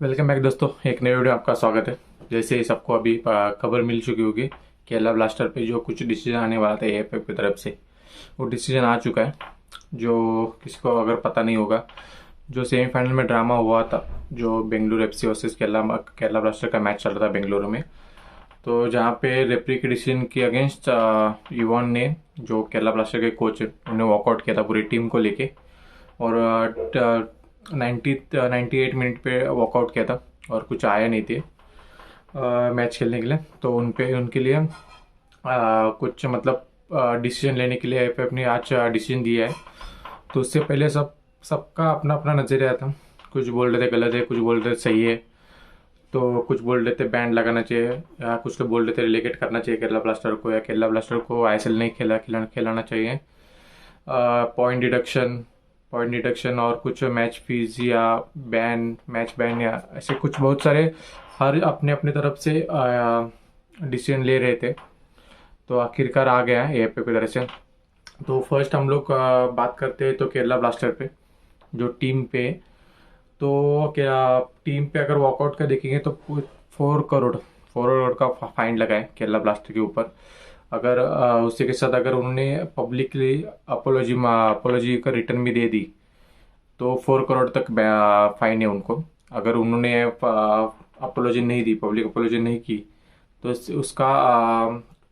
Welcome back दोस्तों, एक नए वीडियो में आपका स्वागत है। जैसे ही सबको अभी खबर मिल चुकी होगी, केरला ब्लास्टर पे जो कुछ डिसीजन आने वाला था एएफएफ की तरफ से, वो डिसीजन आ चुका है। जो किसको अगर पता नहीं होगा, जो सेमीफाइनल में ड्रामा हुआ था, जो Bengaluru FC versus Kerala Kerala blaster का मैच चल रहा था बेंगलुरु में, तो जहाँ पे रेफरी के डिसीजन के अगेंस्ट युवन ने, जो केरला ब्लास्टर के कोच है, उन्हें वॉकआउट किया था पूरी टीम को लेके। और 98 मिनट पे वॉकआउट किया था और कुछ आया नहीं थे मैच खेलने के लिए। तो उनके लिए कुछ मतलब डिसीजन लेने के लिए एफएफ ने आज डिसीजन दिया है। तो उससे पहले सबका अपना अपना नज़रिया था। कुछ बोल रहे थे गलत है, कुछ बोल रहे थे सही है, तो कुछ बोल रहे थे बैंड लगाना चाहिए, या कुछ तो बोल रहे थे रिलेकेट करना चाहिए केरला ब्लास्टर को, या केरला ब्लास्टर को आईएसएल नहीं खिलाना चाहिए। पॉइंट डिडक्शन और कुछ मैच फीस या मैच बैन या ऐसे कुछ बहुत सारे हर अपने अपने तरफ से डिसीजन ले रहे थे। तो आखिरकार आ गया है एएफए की तरफ से। तो फर्स्ट हम लोग बात करते हैं तो केरला ब्लास्टर पे, जो टीम पे। तो क्या टीम पे अगर वॉकआउट का देखेंगे तो 4 करोड़ का फाइन लगा है केरला ब्लास्टर के ऊपर। अगर उसी के साथ अगर उन्होंने पब्लिकली अपोलॉजी का रिटर्न भी दे दी, तो 4 करोड़ तक फाइन है उनको। अगर उन्होंने अपोलॉजी नहीं दी, पब्लिक अपोलॉजी नहीं की, तो उसका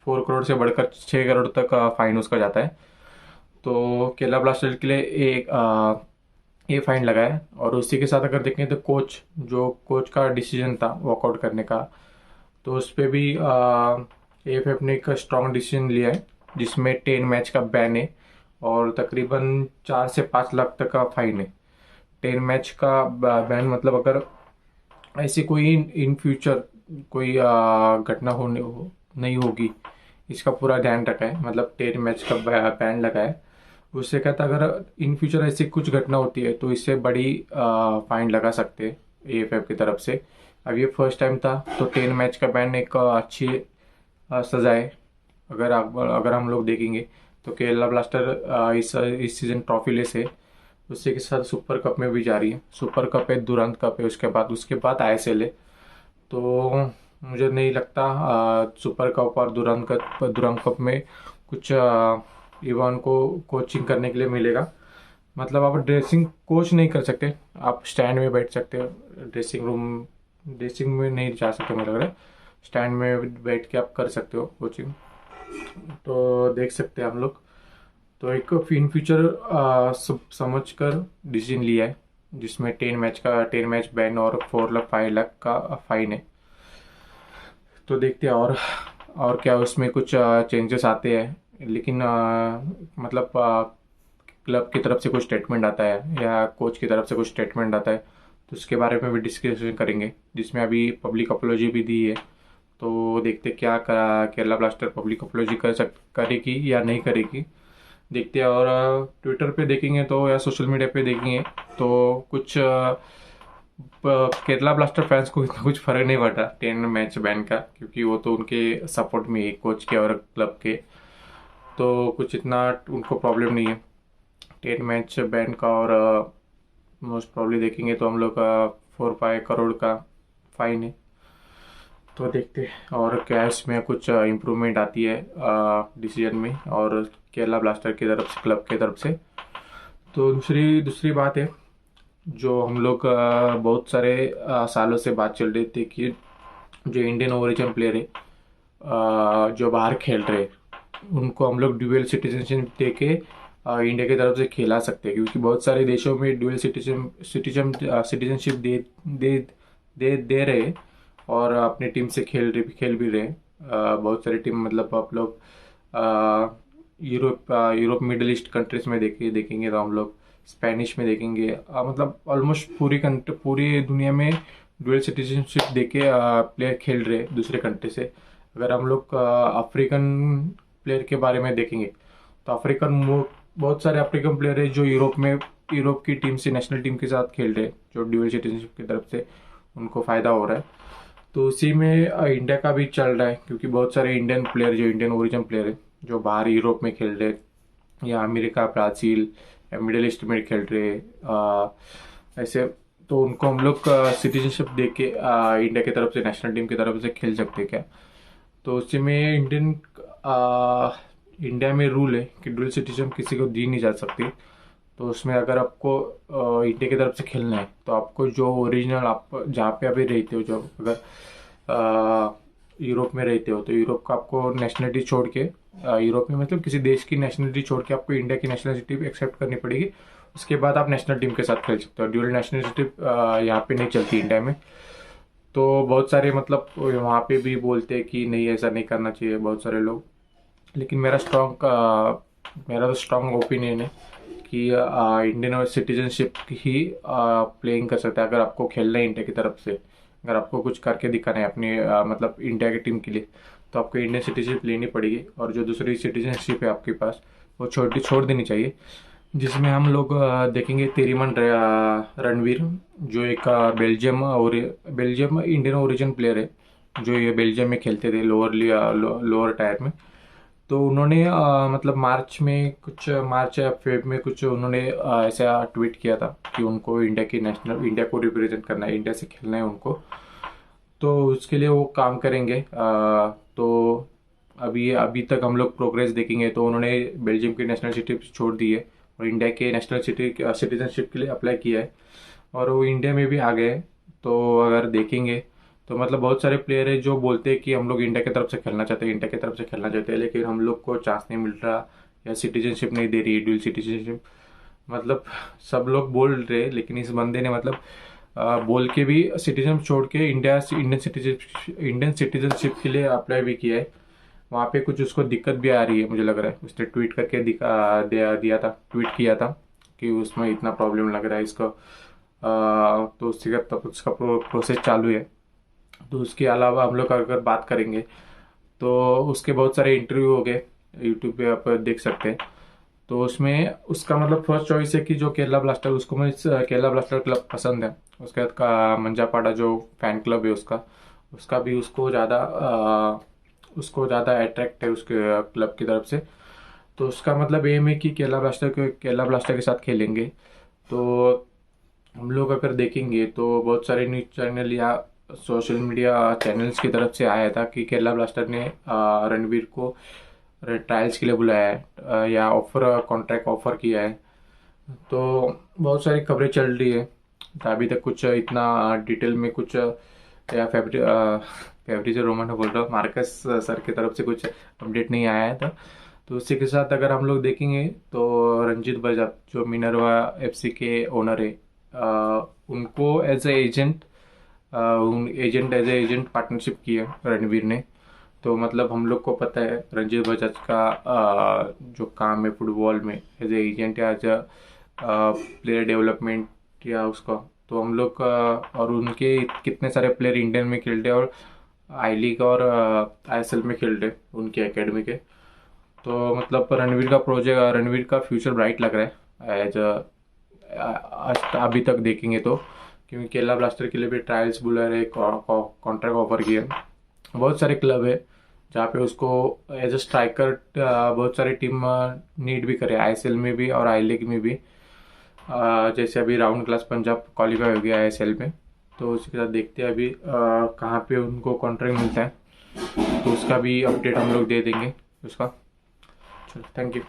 4 करोड़ से बढ़कर 6 करोड़ तक फाइन उसका जाता है। तो केरला ब्लास्टर के लिए एक ये फाइन लगा है। और उसी के साथ अगर देखें तो कोच का डिसीजन था वॉकआउट करने का, तो उस पर भी एएफएफ ने एक स्ट्रॉन्ग डिसीजन लिया है, जिसमें 10 मैच का बैन है और तकरीबन 4 से 5 लाख तक का फाइन है। 10 मैच का बैन मतलब अगर ऐसी कोई इन फ्यूचर कोई घटना नहीं होगी, इसका पूरा ध्यान रखा है। मतलब 10 मैच का बैन लगा है। उससे कहता अगर इन फ्यूचर ऐसी कुछ घटना होती है तो इससे बड़ी फाइन लगा सकते हैं एएफएफ की तरफ से। अब ये फर्स्ट टाइम था, तो 10 मैच का बैन एक अच्छी सजा है। अगर हम लोग देखेंगे तो केरला ब्लास्टर इस सीजन ट्रॉफी लेस है। उसी के साथ सुपर कप में भी जा रही है। सुपर कप है, दुरंत कप है, उसके बाद आईएसएल है। तो मुझे नहीं लगता सुपर कप और दुरंत कप में कुछ इवान को कोचिंग करने के लिए मिलेगा। मतलब आप ड्रेसिंग कोच नहीं कर सकते, आप स्टैंड में बैठ सकते हो। ड्रेसिंग में नहीं जा सकते, मुझे लग रहा है स्टैंड में बैठ के आप कर सकते हो कोचिंग। तो देख सकते हैं हम लोग। तो एक इन फ्यूचर समझ कर डिसीजन लिया है, जिसमें 10 मैच बैन और 4 लाख 5 लाख का फाइन है। तो देखते हैं और क्या उसमें कुछ चेंजेस आते हैं। लेकिन मतलब क्लब की तरफ से कुछ स्टेटमेंट आता है या कोच की तरफ से कुछ स्टेटमेंट आता है, तो उसके बारे में भी डिस्कशन करेंगे, जिसमें अभी पब्लिक अपोलॉजी भी दी है। तो देखते क्या केरला ब्लास्टर पब्लिक अपोलॉजी करेगी या नहीं करेगी, देखते हैं। और ट्विटर पे देखेंगे तो या सोशल मीडिया पे देखेंगे तो कुछ केरला ब्लास्टर फैंस को इतना कुछ फर्क नहीं पड़ा 10 मैच बैन का, क्योंकि वो तो उनके सपोर्ट में ही कोच के और क्लब के, तो कुछ इतना उनको प्रॉब्लम नहीं है 10 मैच बैन का। और मोस्ट प्रॉब्ली देखेंगे तो हम लोग का 4-5 करोड़ का फाइन है। तो देखते हैं और क्या इसमें कुछ इम्प्रूवमेंट आती है डिसीजन में, और केरला ब्लास्टर की तरफ से, क्लब की तरफ से। तो दूसरी दूसरी बात है, जो हम लोग बहुत सारे सालों से बात चल रही थी कि जो इंडियन ओरिजिन प्लेयर है, जो बाहर खेल रहे हैं, उनको हम लोग ड्यूअल सिटीजनशिप दे के इंडिया की तरफ से खेला सकते हैं। क्योंकि बहुत सारे देशों में ड्यूअल सिटीजनशिप दे दे दे दे रहे हैं और अपनी टीम से खेल भी रहे हैं। बहुत सारी टीम, मतलब आप लोग यूरोप मिडिल ईस्ट कंट्रीज में देखेंगे तो हम लोग स्पेनिश में देखेंगे। मतलब ऑलमोस्ट पूरी दुनिया में डुअल सिटीजनशिप देके प्लेयर खेल रहे हैं दूसरे कंट्री से। अगर हम लोग अफ्रीकन प्लेयर के बारे में देखेंगे तो बहुत सारे अफ्रीकन प्लेयर है जो यूरोप की टीम से, नेशनल टीम के साथ खेल रहे हैं, जो ड्यूअल सिटीजनशिप की तरफ से उनको फ़ायदा हो रहा है। तो उसी में इंडिया का भी चल रहा है, क्योंकि बहुत सारे इंडियन प्लेयर, जो इंडियन ओरिजिन प्लेयर है, जो बाहर यूरोप में खेल रहे हैं या अमेरिका, ब्राज़ील या मिडिल ईस्ट में खेल रहे हैं, ऐसे तो उनको हम लोग सिटीजनशिप दे के इंडिया की तरफ से, नेशनल टीम की तरफ से खेल सकते हैं क्या? तो उसी में इंडिया में रूल है कि डुअल सिटीजन किसी को दी नहीं जा सकती। तो उसमें अगर आपको इंडिया की तरफ से खेलना है तो आपको जो ओरिजिनल आप जहाँ पे अभी रहते हो, जो अगर यूरोप में रहते हो तो यूरोप का आपको नेशनलिटी छोड़ के, यूरोप में मतलब किसी देश की नेशनलिटी छोड़ के आपको इंडिया की नेशनलिटी एक्सेप्ट करनी पड़ेगी। उसके बाद आप नेशनल टीम के साथ खेल सकते हो। ड्यूअल नेशनलिटी यहाँ पे नहीं चलती इंडिया में। तो बहुत सारे मतलब वहाँ पे भी बोलते हैं कि नहीं, ऐसा नहीं करना चाहिए बहुत सारे लोग। लेकिन मेरा तो स्ट्रॉन्ग ओपिनियन है कि इंडियन सिटीजनशिप ही प्लेइंग कर सकता है। अगर आपको खेलना है इंडिया की तरफ से, अगर आपको कुछ करके दिखाना है अपनी मतलब इंडिया की टीम के लिए, तो आपको इंडियन सिटीजनशिप लेनी पड़ेगी। और जो दूसरी सिटीजनशिप है आपके पास, वो छोड़ देनी चाहिए। जिसमें हम लोग देखेंगे तिरिमन रणवीर, जो एक बेल्जियम इंडियन ओरिजिन प्लेयर है, जो ये बेल्जियम में खेलते थे लोअर टायर में। तो उन्होंने मतलब मार्च या फेब में कुछ उन्होंने ऐसा ट्वीट किया था कि उनको इंडिया को रिप्रेजेंट करना है, इंडिया से खेलना है उनको। तो उसके लिए वो काम करेंगे। तो अभी अभी तक हम लोग प्रोग्रेस देखेंगे तो उन्होंने बेल्जियम की नेशनल छोड़ दी है और इंडिया के नेशनल सिटीजनशिप के लिए अप्लाई किया है और वो इंडिया में भी आ गए। तो अगर देखेंगे तो मतलब बहुत सारे प्लेयर है जो बोलते हैं कि हम लोग इंडिया की तरफ से खेलना चाहते हैं, इंडिया की तरफ से खेलना चाहते हैं, लेकिन हम लोग को चांस नहीं मिल रहा या सिटीजनशिप नहीं दे रही है, ड्यूल सिटीजनशिप। मतलब सब लोग बोल रहे हैं, लेकिन इस बंदे ने मतलब बोल के भी सिटीजन छोड़ के इंडियन सिटीजनशिप के लिए अप्लाई भी किया है। वहाँ पे कुछ उसको दिक्कत भी आ रही है, मुझे लग रहा है। उसने ट्वीट करके दिया था, ट्वीट किया था कि उसमें इतना प्रॉब्लम लग रहा है इसको। तो उसका तब उसका प्रोसेस चालू है। तो उसके अलावा हम लोग अगर बात करेंगे तो उसके बहुत सारे इंटरव्यू हो गए, यूट्यूब पे आप देख सकते हैं। तो उसमें उसका मतलब फर्स्ट चॉइस है कि जो केरला ब्लास्टर, उसको मैं केरला ब्लास्टर क्लब पसंद है। उसके बाद का मंजापाड़ा जो फैन क्लब है उसका भी उसको ज़्यादा अट्रैक्ट है उसके क्लब की तरफ से। तो उसका मतलब एम है कि केरला ब्लास्टर के साथ खेलेंगे। तो हम लोग अगर देखेंगे तो बहुत सारे न्यूज़ चैनल या सोशल मीडिया चैनल्स की तरफ से आया था कि केरला ब्लास्टर ने रणवीर को ट्रायल्स के लिए बुलाया है, या कॉन्ट्रैक्ट ऑफर किया है। तो बहुत सारी खबरें चल रही है। तो अभी तक कुछ इतना डिटेल में कुछ या फेब्रिजो रोमानो बोल रहा हूँ, मार्कस सर की तरफ से कुछ अपडेट नहीं आया था। तो उसी के साथ अगर हम लोग देखेंगे तो रंजीत बजाज जो मिनरवा एफसी के ओनर है, उनको एज एजेंट पार्टनरशिप की है रणवीर ने। तो मतलब हम लोग को पता है रंजीत बजाज का जो काम है फुटबॉल में एज एजेंट या एज प्लेयर डेवलपमेंट या उसका। तो हम लोग और उनके कितने सारे प्लेयर इंडियन में खेलते और आई लीग और आईएसएल में खेलते उनके एकेडमी के। तो मतलब रणवीर का फ्यूचर ब्राइट लग रहा है एज अभी तक देखेंगे तो। क्योंकि केरला ब्लास्टर के लिए भी ट्रायल्स बुला रहे, कॉन्ट्रैक्ट ऑफर किया। बहुत सारे क्लब है जहाँ पे उसको एज अ स्ट्राइकर बहुत सारी टीम नीड भी करे, आईएसएल में भी और आई लीग में भी। जैसे अभी राउंड क्लास पंजाब क्वालिफाई हो गया आईएसएल में। तो उसके साथ देखते हैं अभी कहाँ पे उनको कॉन्ट्रैक्ट मिलता है। तो उसका भी अपडेट हम लोग दे देंगे उसका। चलो, थैंक यू।